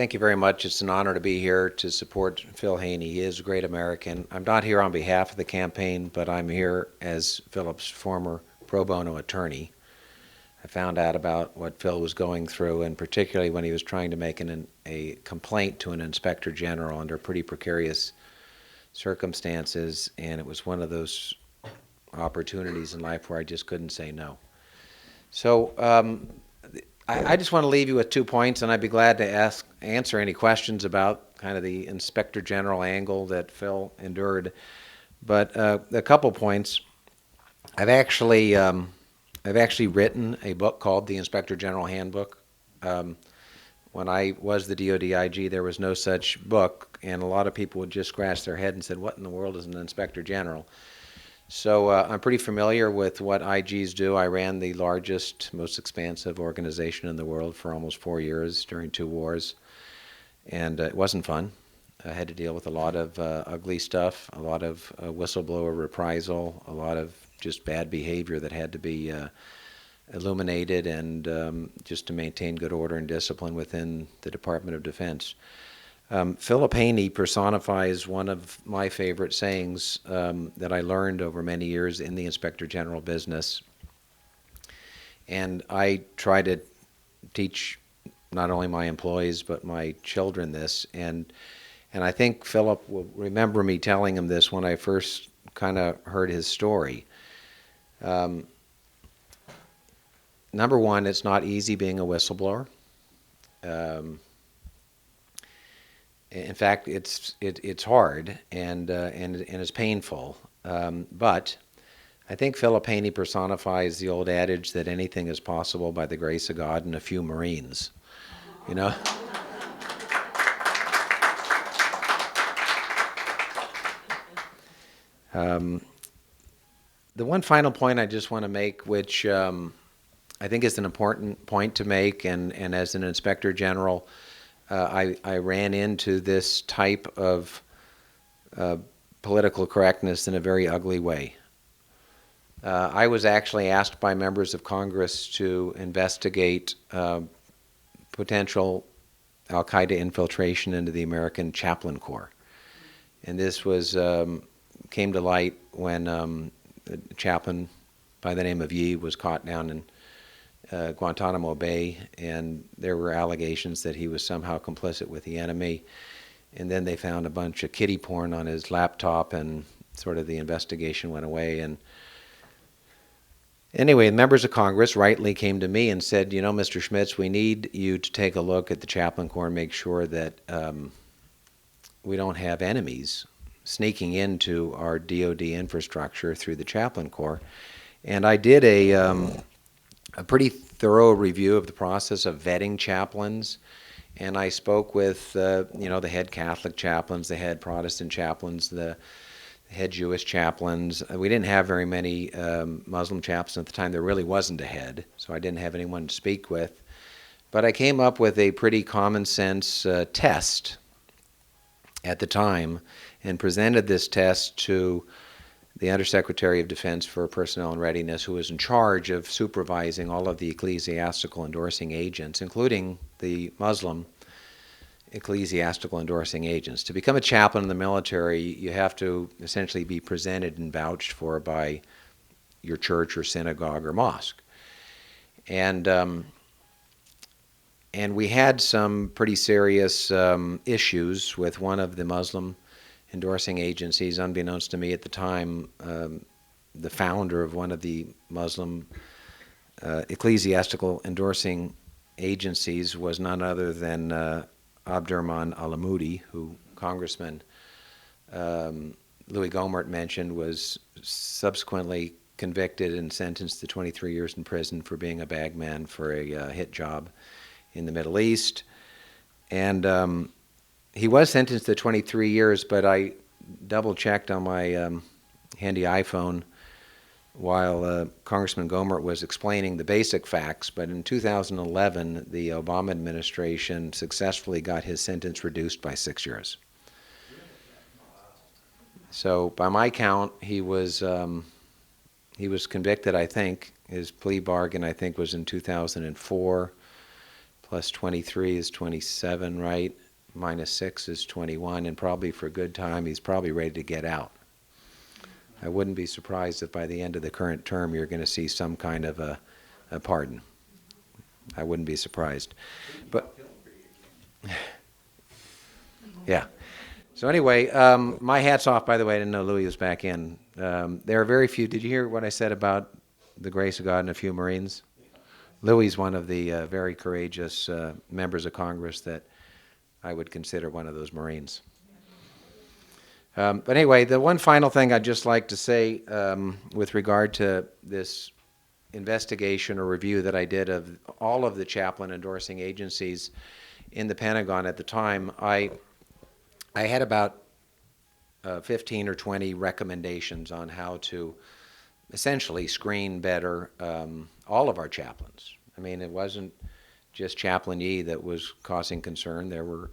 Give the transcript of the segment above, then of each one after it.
Thank you very much. It's an honor to be here to support Phil Haney. He is a great American. I'm not here on behalf of the campaign, but I'm here as Philip's former pro bono attorney. I found out about what Phil was going through, and particularly when he was trying to make a complaint to an inspector general under pretty precarious circumstances, and it was one of those opportunities in life where I just couldn't say no. So I just want to leave you with 2 points, and I'd be glad to answer any questions about kind of the inspector general angle that Phil endured. But a couple points. I've actually written a book called The Inspector General Handbook. When I was the DoD IG, there was no such book, and a lot of people would just scratch their head and said, "What in the world is an inspector general?" So I'm pretty familiar with what IGs do. I ran the largest, most expansive organization in the world for almost 4 years during 2 wars, and it wasn't fun. I had to deal with a lot of ugly stuff, a lot of whistleblower reprisal, a lot of just bad behavior that had to be illuminated, and just to maintain good order and discipline within the Department of Defense. Philip Haney personifies one of my favorite sayings that I learned over many years in the Inspector General business. And I try to teach not only my employees but my children this. And I think Philip will remember me telling him this when I first kind of heard his story. Number one, it's not easy being a whistleblower. In fact, it's hard and it's painful. But I think Philip Haney personifies the old adage that anything is possible by the grace of God and a few Marines. You know. The one final point I just want to make, which I think is an important point to make, and as an inspector general, I ran into this type of political correctness in a very ugly way. I was actually asked by members of Congress to investigate potential al-Qaeda infiltration into the American Chaplain Corps. And this was came to light when a chaplain by the name of Yee was caught down in Guantanamo Bay, and there were allegations that he was somehow complicit with the enemy. And then they found a bunch of kiddie porn on his laptop, and sort of the investigation went away. And anyway, members of Congress rightly came to me and said, "You know, Mr. Schmitz, we need you to take a look at the Chaplain Corps and make sure that we don't have enemies sneaking into our DoD infrastructure through the Chaplain Corps." And I did a pretty thorough review of the process of vetting chaplains, and I spoke with the head Catholic chaplains, the head Protestant chaplains, the head Jewish chaplains. We didn't have very many Muslim chaplains at the time. There really wasn't a head, so I didn't have anyone to speak with. But I came up with a pretty common sense test at the time and presented this test to the Undersecretary of Defense for Personnel and Readiness, who was in charge of supervising all of the ecclesiastical endorsing agents, including the Muslim ecclesiastical endorsing agents. To become a chaplain in the military, you have to essentially be presented and vouched for by your church or synagogue or mosque. And we had some pretty serious issues with one of the Muslim endorsing agencies. Unbeknownst to me at the time, the founder of one of the Muslim ecclesiastical endorsing agencies was none other than Abdurrahman Al-Amoudi, who Congressman Louis Gohmert mentioned was subsequently convicted and sentenced to 23 years in prison for being a bagman for a hit job in the Middle East. And he was sentenced to 23 years, but I double-checked on my handy iPhone while Congressman Gohmert was explaining the basic facts. But in 2011, the Obama administration successfully got his sentence reduced by 6 years. So by my count, he was convicted, I think. His plea bargain, I think, was in 2004. plus 23 is 27, right? Minus 6 is 21, and probably for a good time, he's probably ready to get out. I wouldn't be surprised if by the end of the current term you're going to see some kind of a pardon. I wouldn't be surprised. But yeah. So anyway, my hat's off, by the way. I didn't know Louis was back in. There are very few. Did you hear what I said about the grace of God and a few Marines? Louis is one of the very courageous members of Congress that I would consider one of those Marines. But anyway, the one final thing I'd just like to say with regard to this investigation or review that I did of all of the chaplain endorsing agencies in the Pentagon at the time, I had about 15 or 20 recommendations on how to essentially screen better all of our chaplains. I mean, it wasn't just Chaplain Yee that was causing concern. There were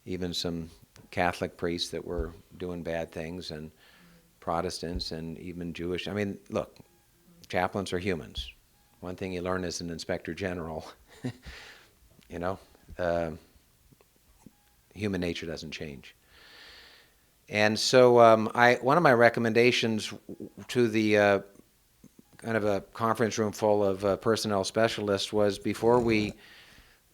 even some Catholic priests that were doing bad things, and Protestants, and even Jewish. I mean, look, chaplains are humans. One thing you learn as an inspector general, you know, human nature doesn't change. And so one of my recommendations to the kind of a conference room full of personnel specialists was, before we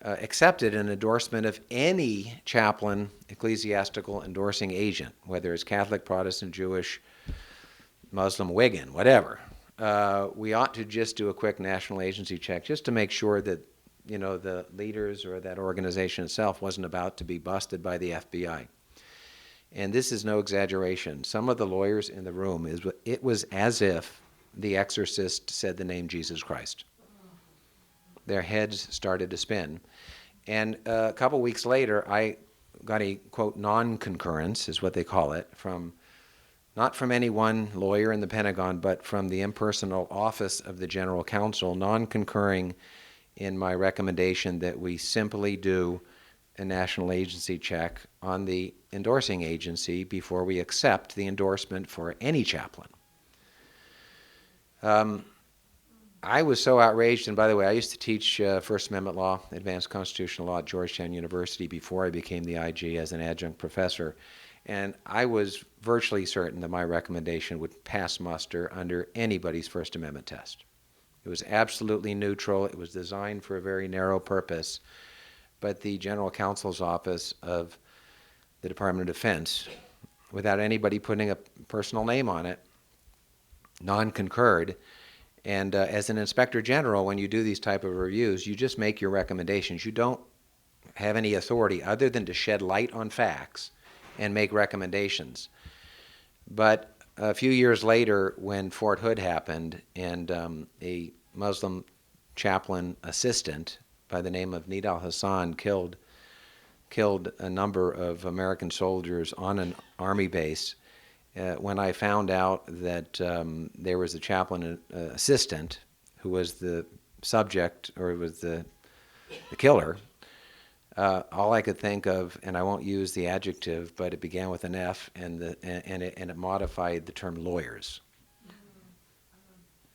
accepted an endorsement of any chaplain, ecclesiastical endorsing agent, whether it's Catholic, Protestant, Jewish, Muslim, Wiccan, whatever, we ought to just do a quick national agency check just to make sure that, you know, the leaders or that organization itself wasn't about to be busted by the FBI. And this is no exaggeration. Some of the lawyers in the room, it was as if the exorcist said the name Jesus Christ. Their heads started to spin. And a couple weeks later, I got a, quote, non-concurrence, is what they call it, not from any one lawyer in the Pentagon, but from the impersonal office of the General Counsel, non-concurring in my recommendation that we simply do a national agency check on the endorsing agency before we accept the endorsement for any chaplain. I was so outraged, and by the way, I used to teach First Amendment law, advanced constitutional law at Georgetown University before I became the IG as an adjunct professor, and I was virtually certain that my recommendation would pass muster under anybody's First Amendment test. It was absolutely neutral. It was designed for a very narrow purpose, but the General Counsel's Office of the Department of Defense, without anybody putting a personal name on it, non-concurred. And as an inspector general, when you do these type of reviews, you just make your recommendations. You don't have any authority other than to shed light on facts and make recommendations. But a few years later, when Fort Hood happened, and a Muslim chaplain assistant by the name of Nidal Hassan killed a number of American soldiers on an army base, when I found out that there was a chaplain assistant who was the subject, or was the killer, all I could think of, and I won't use the adjective, but it began with an F, and it modified the term lawyers.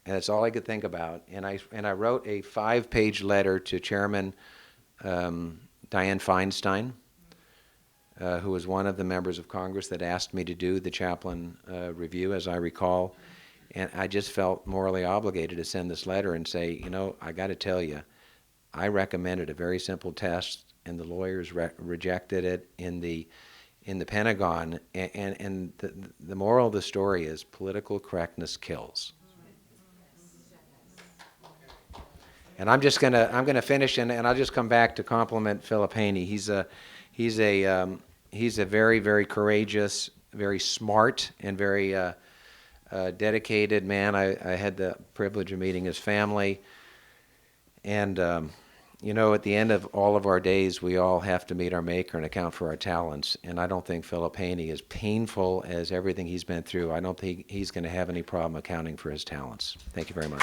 And that's all I could think about. And I wrote a 5-page letter to Chairman Dianne Feinstein, who was one of the members of Congress that asked me to do the chaplain review, as I recall. And I just felt morally obligated to send this letter and say, you know, I got to tell you, I recommended a very simple test, and the lawyers rejected it in the Pentagon. And the moral of the story is political correctness kills. And I'm gonna finish, and I'll just come back to compliment Philip Haney. He's a very, very courageous, very smart, and very dedicated man. I had the privilege of meeting his family. And, you know, at the end of all of our days, we all have to meet our maker and account for our talents. And I don't think Philip Haney, as painful as everything he's been through, I don't think he's going to have any problem accounting for his talents. Thank you very much.